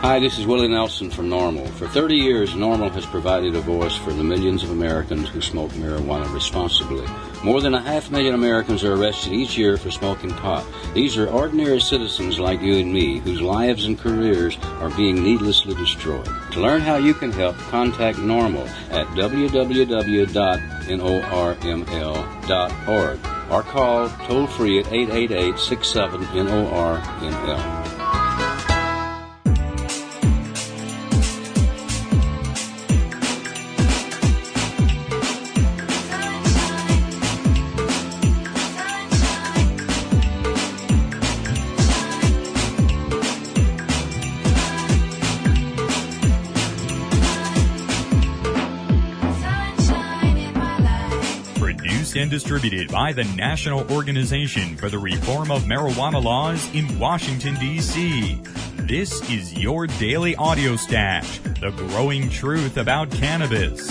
Hi, this is Willie Nelson from NORML. For 30 years, NORML has provided a voice for the millions of Americans who smoke marijuana responsibly. More than 500,000 Americans are arrested each year for smoking pot. These are ordinary citizens like you and me, whose lives and careers are being needlessly destroyed. To learn how you can help, contact NORML at www.norml.org or call toll-free at 888-67-NORML. And distributed by the National Organization for the Reform of Marijuana Laws in Washington, D.C. This is your daily audio stash, the growing truth about cannabis.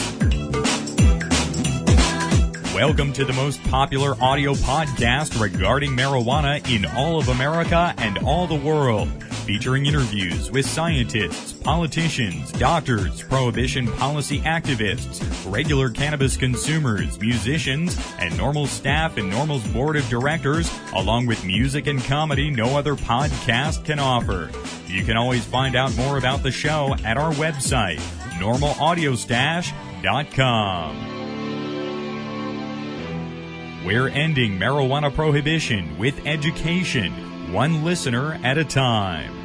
Welcome to the most popular audio podcast regarding marijuana in all of America and all the world, featuring interviews with scientists, politicians, doctors, prohibition policy activists, regular cannabis consumers, musicians, and NORML staff and NORML's board of directors, along with music and comedy no other podcast can offer. You can always find out more about the show at our website, NORMLAudiostash.com. We're ending marijuana prohibition with education, one listener at a time.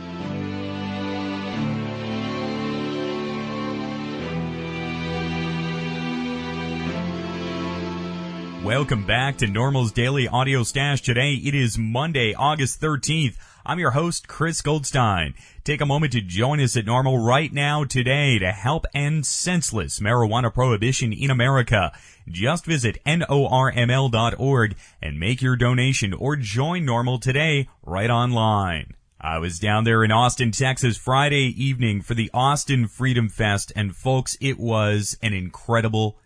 Welcome back to NORML's Daily Audio Stash. Today, it is Monday, August 13th. I'm your host, Chris Goldstein. Take a moment to join us at NORML right now today to help end senseless marijuana prohibition in America. Just visit NORML.org and make your donation or join NORML today right online. I was down there in Austin, Texas Friday evening for the Austin Freedom Fest, and folks, it was an incredible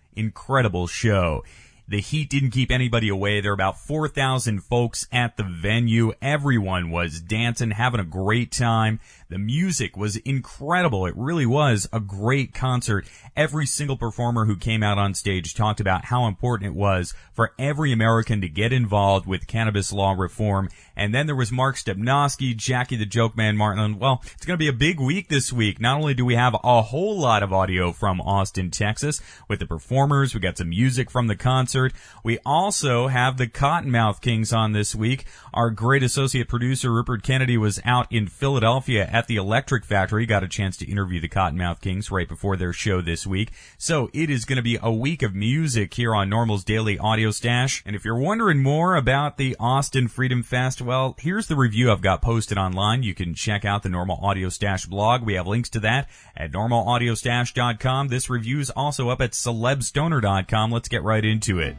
show. The heat didn't keep anybody away. There were about 4,000 folks at the venue. Everyone was dancing, having a great time. The music was incredible. It really was a great concert. Every single performer who came out on stage talked about how important it was for every American to get involved with cannabis law reform. And then there was Mark Stepnoski, Jackie the Joke Man Martin. Well, it's going to be a big week this week. Not only do we have a whole lot of audio from Austin, Texas with the performers, we got some music from the concert. We also have the Cottonmouth Kings on this week. Our great associate producer, Rupert Kennedy, was out in Philadelphia at the Electric Factory. Got a chance to interview the Cottonmouth Kings right before their show this week. So it is going to be a week of music here on NORML's Daily Audio Stash. And if you're wondering more about the Austin Freedom Fest, well, here's the review I've got posted online. You can check out the NORML Audio Stash blog. We have links to that at NORMLAudiostash.com. This review is also up at celebstoner.com. Let's get right into it.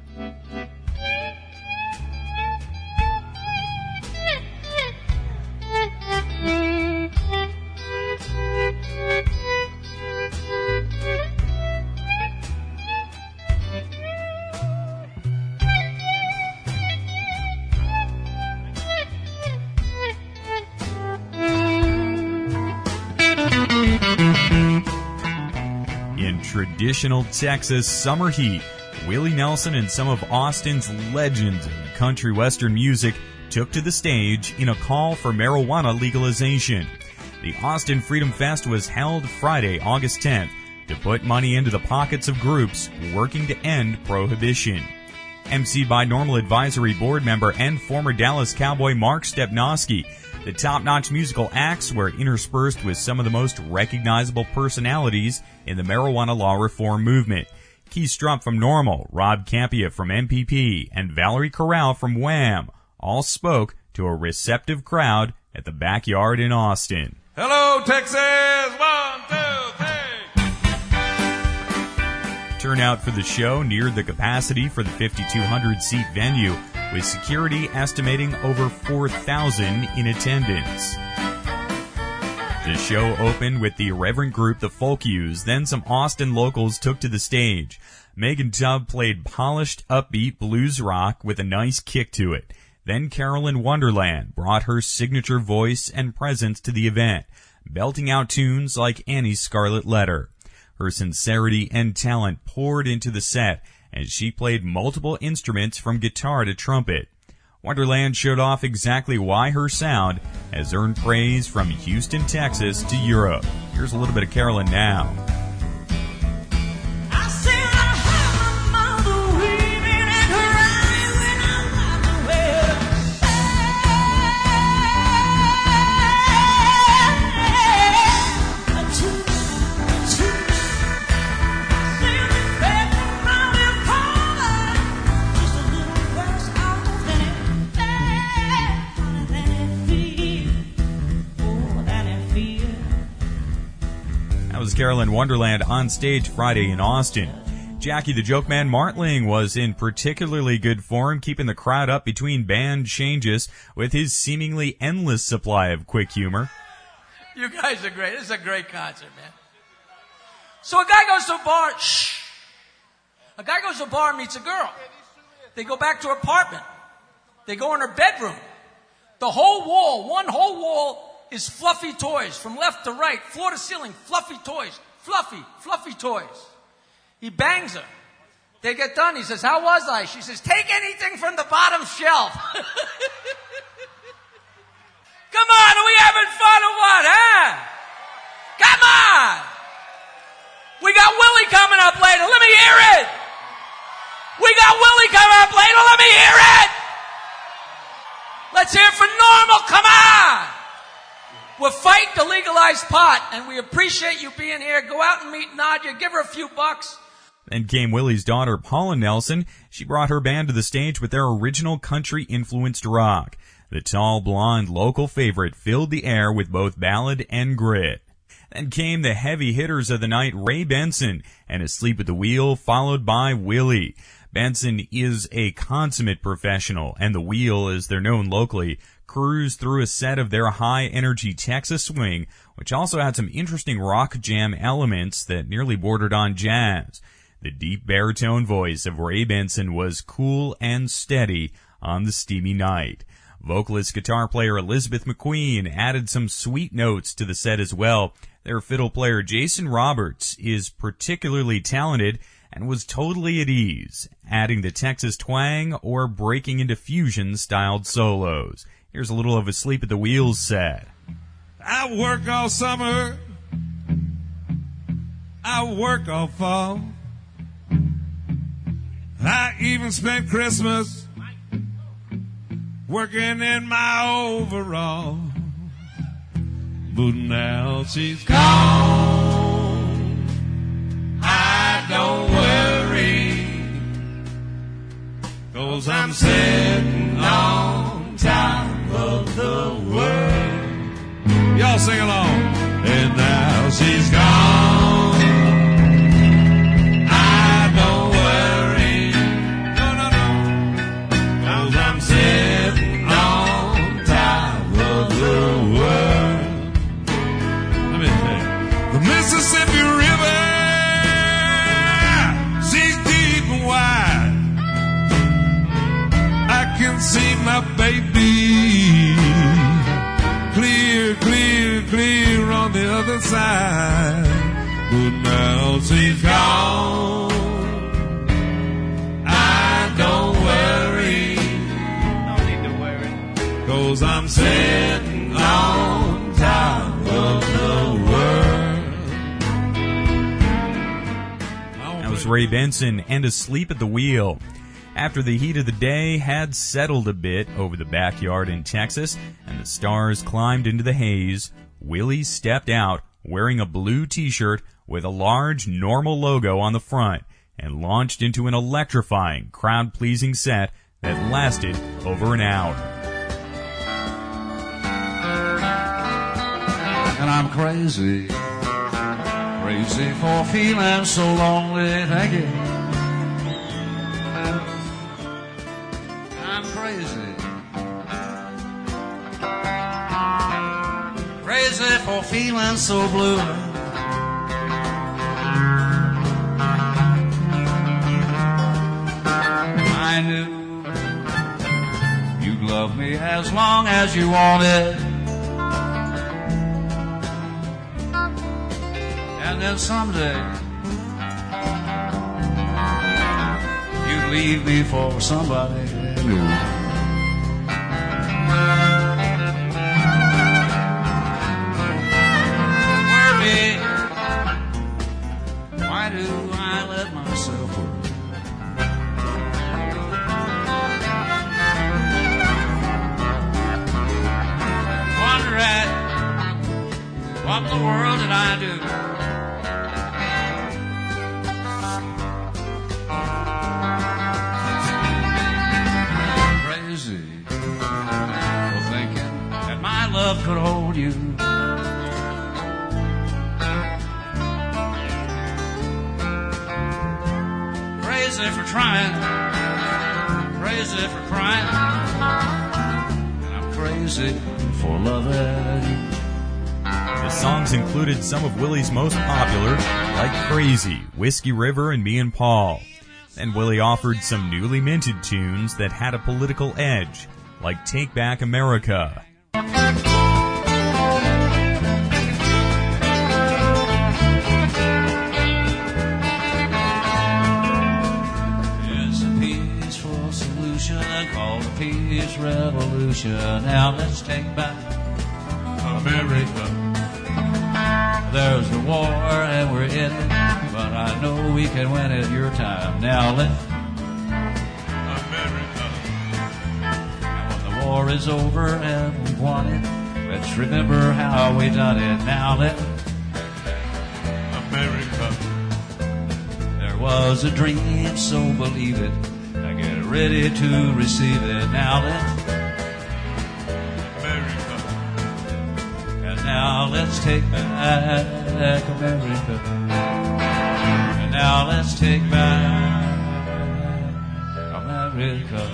In traditional Texas summer heat, Willie Nelson and some of Austin's legends in country western music took to the stage in a call for marijuana legalization. The Austin Freedom Fest was held Friday, August 10th, to put money into the pockets of groups working to end prohibition. emceed by NORML Advisory Board member and former Dallas Cowboy Mark Stepnoski, the top-notch musical acts were interspersed with some of the most recognizable personalities in the marijuana law reform movement. Keith Strump from NORML, Rob Campia from MPP, and Valerie Corral from Wham! All spoke to a receptive crowd at the Backyard in Austin. Hello, Texas! 1, 2, 3! Turnout for the show neared the capacity for the 5,200-seat venue, with security estimating over 4,000 in attendance. The show opened with the irreverent group The Folkies, then some Austin locals took to the stage. Megan Tubb played polished, upbeat blues rock with a nice kick to it. Then Carolyn Wonderland brought her signature voice and presence to the event. belting out tunes like Annie's Scarlet Letter. Her sincerity and talent poured into the set as she played multiple instruments from guitar to trumpet. Wonderland showed off exactly why her sound has earned praise from Houston, Texas to Europe. Here's a little bit of Carolyn now. Carolyn Wonderland on stage Friday in Austin. Jackie the Joke Man Martling was in particularly good form, keeping the crowd up between band changes with his seemingly endless supply of quick humor. You guys are great. This is a great concert, man. So a guy goes to a bar. A guy goes to a bar and meets a girl. They go back to her apartment. They go in her bedroom. The whole wall, one whole wall, is fluffy toys from left to right, floor to ceiling, fluffy toys, fluffy toys. He bangs her. They get done. He says, "How was I?" She says, "Take anything from the bottom shelf." Come on, are we having fun or what, huh? Come on. We got Willie coming up later. Let me hear it. We got Willie coming up later. Let me hear it. Let's hear it for NORML. Come on. We're fighting to legalize pot, and we appreciate you being here. Go out and meet Nadia. Give her a few bucks. Then came Willie's daughter, Paula Nelson. She brought her band to the stage with their original country-influenced rock. The tall, blonde, local favorite filled the air with both ballad and grit. Then came the heavy hitters of the night, Ray Benson, and Asleep at the Wheel, followed by Willie. Benson is a consummate professional, and the Wheel, as they're known locally, cruised through a set of their high-energy Texas swing, which also had some interesting rock jam elements that nearly bordered on jazz. The deep baritone voice of Ray Benson was cool and steady on the steamy night. Vocalist guitar player Elizabeth McQueen added some sweet notes to the set as well. Their fiddle player Jason Roberts is particularly talented and was totally at ease, adding the Texas twang or breaking into fusion-styled solos. Here's a little of Asleep at the Wheel set. I work all summer. I work all fall. I even spent Christmas working in my overall. But now she's gone. I don't worry, 'cause I'm sitting on top of the world. Y'all sing along. And now she's gone. I don't worry. No. 'Cause I'm sitting on top of the world. Let me tell you. The Mississippi River, she's deep and wide. I can see my baby clear on the other side. But now she's gone. I don't worry. No need to worry. 'Cause I'm sitting on top of the world. That was Ray Benson and Asleep at the Wheel. After the heat of the day had settled a bit over the backyard in Texas and the stars climbed into the haze, Willie stepped out wearing a blue t-shirt with a large NORML logo on the front and launched into an electrifying, crowd-pleasing set that lasted over an hour. And I'm crazy for feeling so lonely. Thank you. I'm crazy for feeling so blue. I knew you'd love me as long as you wanted. And then someday you'd leave me for somebody new. Worry, why do I let myself worry? Wonder at what in the world did I do? Crazy for thinking that my love could hold you. Crazy for trying, crazy for crying, and I'm crazy for loving you. The songs included some of Willie's most popular, like Crazy, Whiskey River, and Me and Paul. And Willie offered some newly minted tunes that had a political edge, like Take Back America. It's a peaceful solution called a peace revolution. Now let's take back America. There's a war and we're in it, but I know we can win it your time. Now let America. Now when the war is over and we've won it, let's remember how we done it. Now let America. There was a dream, so believe it. Now get ready to receive it. Now let Now let's take back America. And now let's take back America.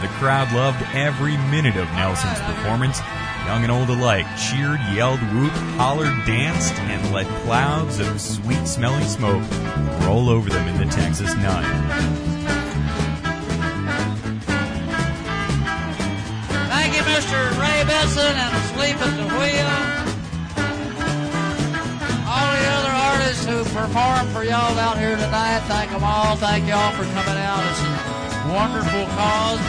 The crowd loved every minute of Nelson's performance. Young and old alike cheered, yelled, whooped, hollered, danced, and let clouds of sweet-smelling smoke roll over them in the Texas night. Thank you, Mr. Ray Benson, and Sleep at the Wheel. All the other artists who performed for y'all out here tonight, thank them all. Thank y'all for coming out. It's a wonderful cause.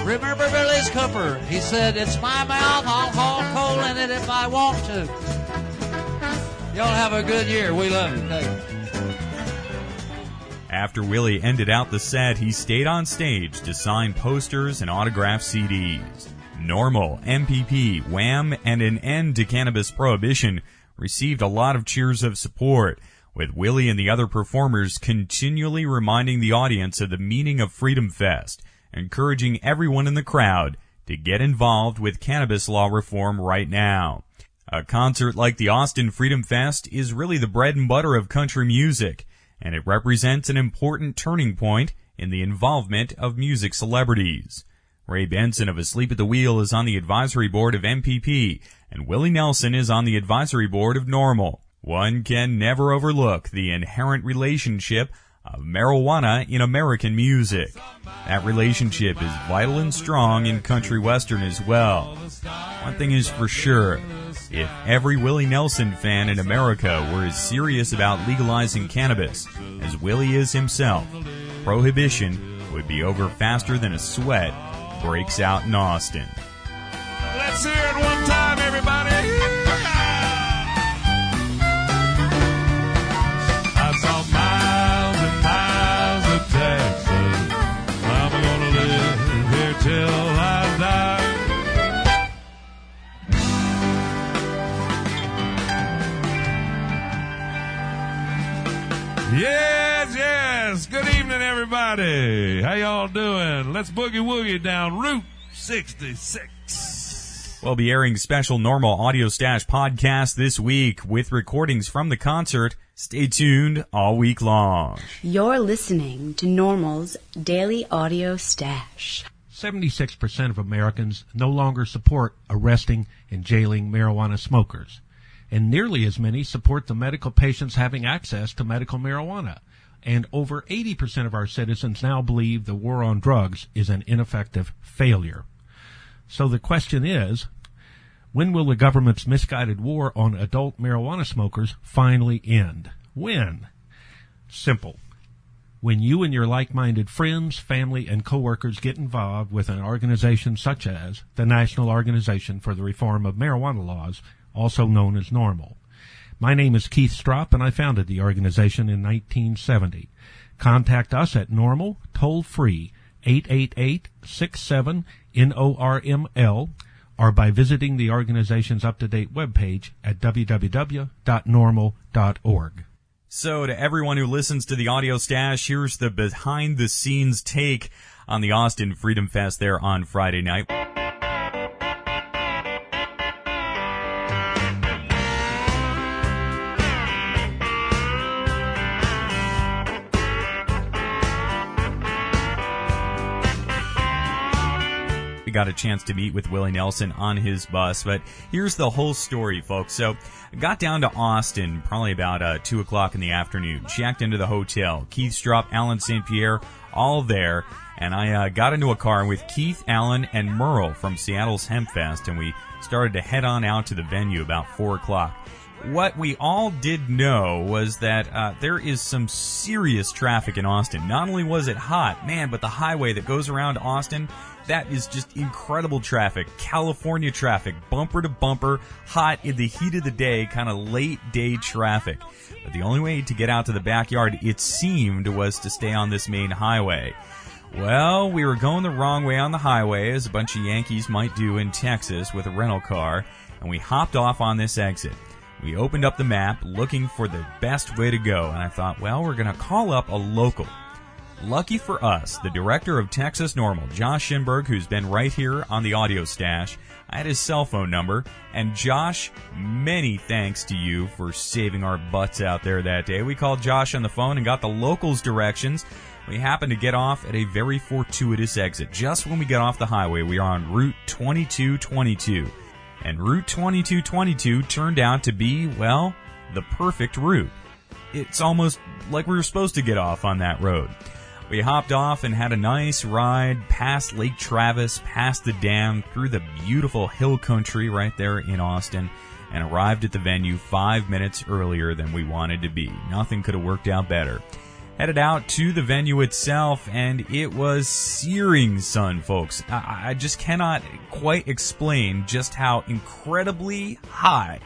Remember Billy Cooper? He said, "It's my mouth, I'll haul coal in it if I want to." Y'all have a good year. We love you. Thank you. After Willie ended out the set, he stayed on stage to sign posters and autograph CDs. NORML, MPP, Wham, and an end to cannabis prohibition received a lot of cheers of support, with Willie and the other performers continually reminding the audience of the meaning of Freedom Fest, encouraging everyone in the crowd to get involved with cannabis law reform right now. A concert like the Austin Freedom Fest is really the bread and butter of country music, and it represents an important turning point in the involvement of music celebrities. Ray Benson of Asleep at the Wheel is on the advisory board of MPP, and Willie Nelson is on the advisory board of NORML. One can never overlook the inherent relationship of marijuana in American music. That relationship is vital and strong in country western as well. One thing is for sure, if every Willie Nelson fan in America were as serious about legalizing cannabis as Willie is himself, prohibition would be over faster than a sweat breaks out in Austin. Let's hear it one time, everybody. I saw miles and miles of Texas. I'm gonna live here till I die. Yes, yes. Good evening, everybody. How y'all doing? Let's boogie-woogie down Route 66. We'll be airing special NORML Audio Stash podcast this week with recordings from the concert. Stay tuned all week long. You're listening to NORML's Daily Audio Stash. 76% of Americans no longer support arresting and jailing marijuana smokers, and nearly as many support the medical patients having access to medical marijuana. And over 80% of our citizens now believe the war on drugs is an ineffective failure. So the question is, When will the government's misguided war on adult marijuana smokers finally end? When? Simple. When you and your like-minded friends, family, and coworkers get involved with an organization such as the National Organization for the Reform of Marijuana Laws, also known as NORML. My name is Keith Stropp, and I founded the organization in 1970. Contact us at NORML, toll-free, 888-67-NORML, or by visiting the organization's up-to-date webpage at www.norml.org. So to everyone who listens to the Audio Stash, here's the behind-the-scenes take on the Austin Freedom Fest there on Friday night. Got a chance to meet with Willie Nelson on his bus, but here's the whole story, folks. So I got down to Austin probably about 2 o'clock in the afternoon, checked into the hotel. Keith Stropp, Alan St. Pierre, all there, and I got into a car with Keith, Alan, and Merle from Seattle's Hempfest, and we started to head on out to the venue about 4 o'clock. What we all did know was that there is some serious traffic in Austin. Not only was it hot, man, but the highway that goes around Austin, that is just incredible traffic. California traffic, bumper to bumper, hot in the heat of the day, kind of late day traffic. But the only way to get out to the backyard, it seemed, was to stay on this main highway. Well, we were going the wrong way on the highway, as a bunch of Yankees might do in Texas with a rental car, and we hopped off on this exit. We opened up the map looking for the best way to go, and I thought, well, we're going to call up a local. Lucky for us, the director of Texas NORML, Josh Schinberg, who's been right here on the Audio Stash, I had his cell phone number, and Josh, many thanks to you for saving our butts out there that day. We called Josh on the phone and got the locals' directions. We happened to get off at a very fortuitous exit. Just when we got off the highway, we are on Route 2222. And Route 2222 turned out to be, well, the perfect route. It's almost like we were supposed to get off on that road. We hopped off and had a nice ride past Lake Travis, past the dam, through the beautiful hill country right there in Austin, and arrived at the venue 5 minutes earlier than we wanted to be. Nothing could have worked out better. Headed out to the venue itself, and it was searing sun, folks. I just cannot quite explain just how incredibly hot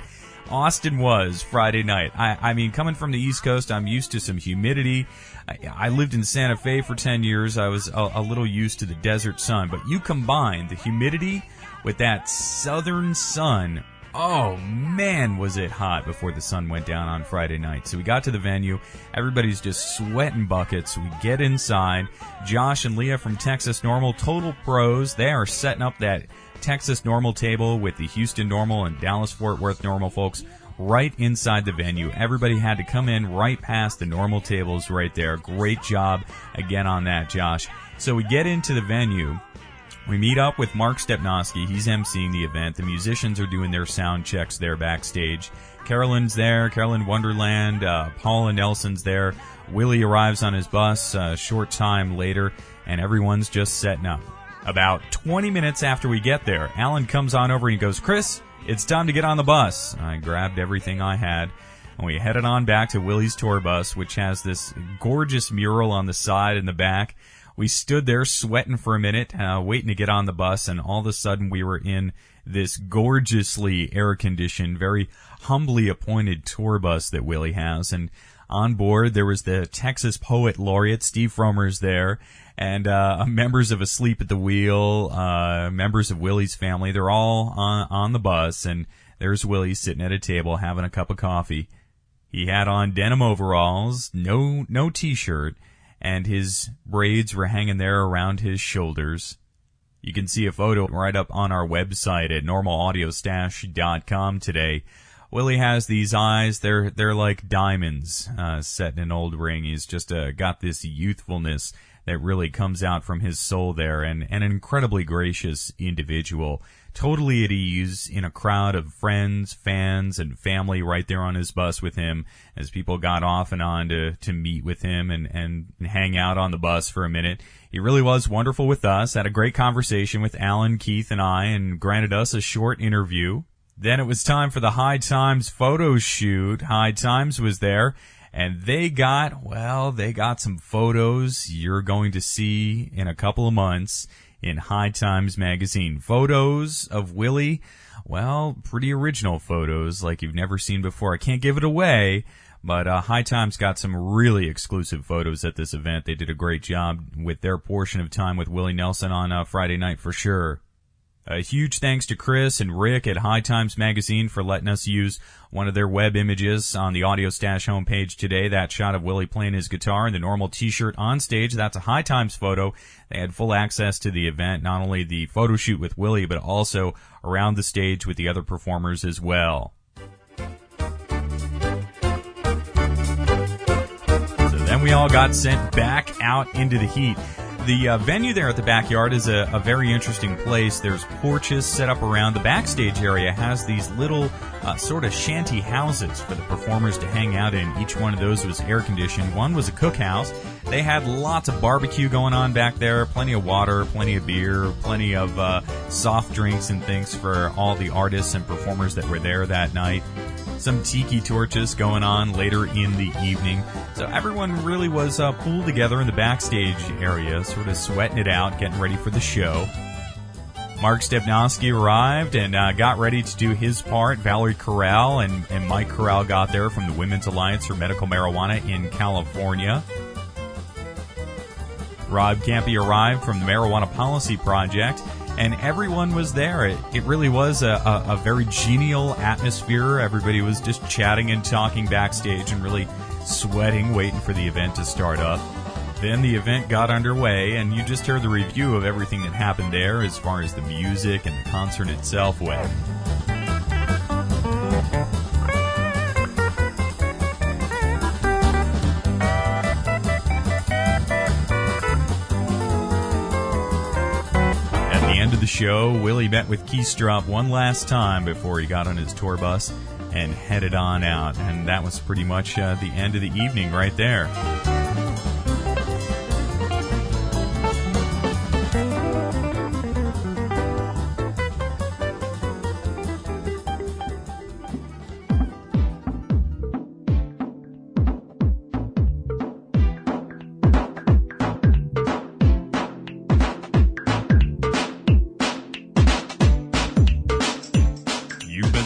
Austin was Friday night. I mean, coming from the East Coast, I'm used to some humidity. I lived in Santa Fe for 10 years. I was a little used to the desert sun. But you combine the humidity with that southern sun, oh, man, was it hot before the sun went down on Friday night. So we got to the venue. Everybody's just sweating buckets. We get inside. Josh and Leah from Texas NORML, total pros. They are setting up that Texas NORML table with the Houston NORML and Dallas-Fort Worth NORML folks right inside the venue. Everybody had to come in right past the NORML tables right there. Great job again on that, Josh. So we get into the venue. We meet up with Mark Stepnoski. He's emceeing the event. The musicians are doing their sound checks there backstage. Carolyn's there, Carolyn Wonderland. Paula Nelson's there. Willie arrives on his bus a short time later, and everyone's just setting up. About 20 minutes after we get there, Alan comes on over and he goes, "Chris, it's time to get on the bus." I grabbed everything I had, and we headed on back to Willie's tour bus, which has this gorgeous mural on the side and the back. We stood there sweating for a minute, waiting to get on the bus, and all of a sudden we were in this gorgeously air-conditioned, very humbly appointed tour bus that Willie has. And on board there was the Texas Poet Laureate, Steve Fromer's there, and members of Asleep at the Wheel, members of Willie's family. They're all on the bus, and there's Willie sitting at a table having a cup of coffee. He had on denim overalls, no T-shirt, and his braids were hanging there around his shoulders. You can see a photo right up on our website at normalaudiostash.com today. Willie has these eyes, they're like diamonds set in an old ring. He's just got this youthfulness that really comes out from his soul there, and an incredibly gracious individual. Totally at ease in a crowd of friends, fans, and family right there on his bus with him as people got off and on to meet with him and hang out on the bus for a minute. He really was wonderful with us, had a great conversation with Alan, Keith, and I, and granted us a short interview. Then it was time for the High Times photo shoot. High Times was there, and they got some photos you're going to see in a couple of months in High Times magazine. Photos of Willie, well, pretty original photos like you've never seen before. I can't give it away, but High Times got some really exclusive photos at this event. They did a great job with their portion of time with Willie Nelson on Friday night for sure. A huge thanks to Chris and Rick at High Times Magazine for letting us use one of their web images on the Audio Stash homepage today. That shot of Willie playing his guitar and the NORML t-shirt on stage, that's a High Times photo. They had full access to the event, not only the photo shoot with Willie, but also around the stage with the other performers as well. So then we all got sent back out into the heat. The venue there at the backyard is a very interesting place. There's porches set up around. The backstage area has these little sort of shanty houses for the performers to hang out in. Each one of those was air-conditioned. One was a cookhouse. They had lots of barbecue going on back there, plenty of water, plenty of beer, plenty of soft drinks and things for all the artists and performers that were there that night. Some tiki torches going on later in the evening. So everyone really was pooled together in the backstage area, sort of sweating it out, getting ready for the show. Mark Stepnowski arrived and got ready to do his part. Valerie Corral and Mike Corral got there from the Women's Alliance for Medical Marijuana in California. Rob Campy arrived from the Marijuana Policy Project. And everyone was there. It really was a very genial atmosphere. Everybody was just chatting and talking backstage and really sweating, waiting for the event to start up. Then the event got underway, and you just heard the review of everything that happened there as far as the music and the concert itself went. Of the show, Willie met with Keystrop one last time before he got on his tour bus and headed on out, and that was pretty much the end of the evening right there.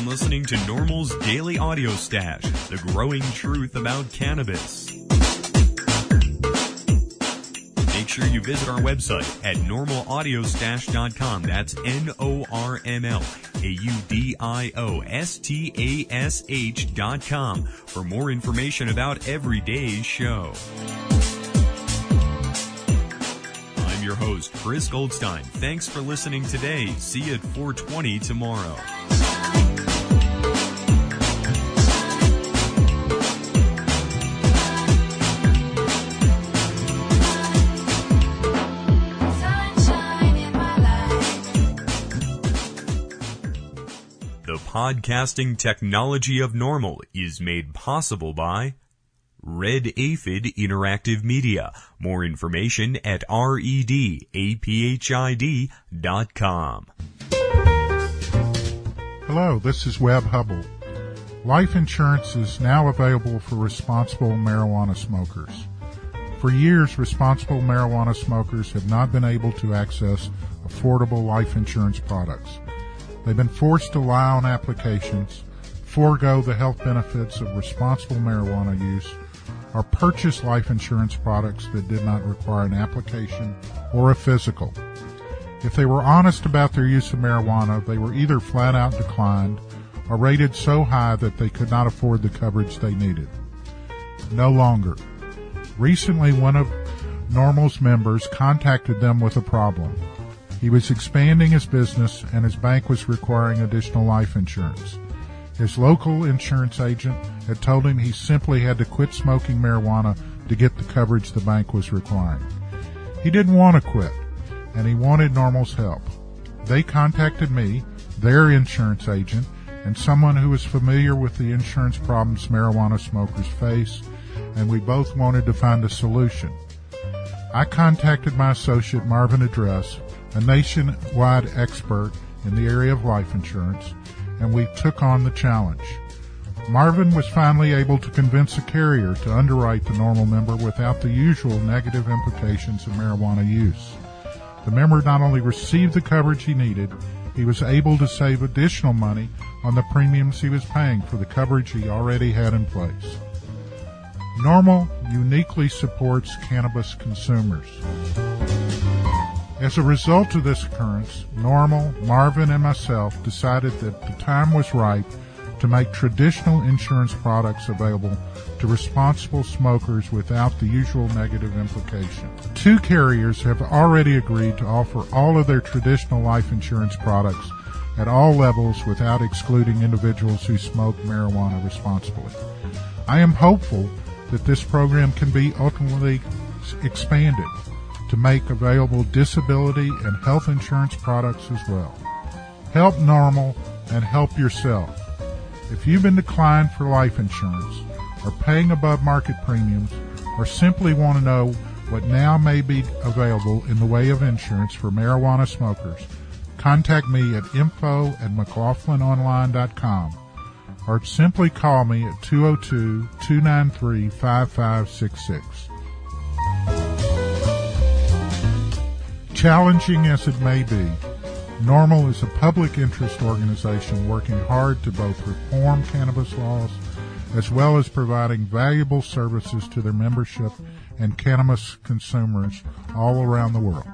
Listening to NORML's Daily Audio Stash, the growing truth about cannabis. Make sure you visit our website at normalaudiostash.com. That's NORMLAUDIOSTASH.com for more information about every day's show. I'm your host, Chris Goldstein. Thanks for listening today. See you at 4:20 tomorrow. The podcasting technology of NORML is made possible by Red Aphid Interactive Media. More information at redaphid.com. Hello, this is Webb Hubble. Life insurance is now available for responsible marijuana smokers. For years, responsible marijuana smokers have not been able to access affordable life insurance products. They've been forced to rely on applications, forego the health benefits of responsible marijuana use, or purchase life insurance products that did not require an application or a physical. If they were honest about their use of marijuana, they were either flat out declined or rated so high that they could not afford the coverage they needed. No longer. Recently, one of NORML's members contacted them with a problem. He was expanding his business, and his bank was requiring additional life insurance. His local insurance agent had told him he simply had to quit smoking marijuana to get the coverage the bank was requiring. He didn't want to quit, and he wanted NORML's help. They contacted me, their insurance agent, and someone who was familiar with the insurance problems marijuana smokers face, and we both wanted to find a solution. I contacted my associate Marvin Address, a nationwide expert in the area of life insurance, and we took on the challenge. Marvin was finally able to convince a carrier to underwrite the NORML member without the usual negative implications of marijuana use. The member not only received the coverage he needed, he was able to save additional money on the premiums he was paying for the coverage he already had in place. NORML uniquely supports cannabis consumers. As a result of this occurrence, NORML, Marvin, and myself decided that the time was right to make traditional insurance products available to responsible smokers without the usual negative implication. 2 carriers have already agreed to offer all of their traditional life insurance products at all levels without excluding individuals who smoke marijuana responsibly. I am hopeful that this program can be ultimately expanded to make available disability and health insurance products as well. Help NORML and help yourself. If you've been declined for life insurance, are paying above market premiums, or simply want to know what now may be available in the way of insurance for marijuana smokers, contact me at info@mclaughlinonline.com or simply call me at 202-293-5566. Challenging as it may be, NORML is a public interest organization working hard to both reform cannabis laws as well as providing valuable services to their membership and cannabis consumers all around the world.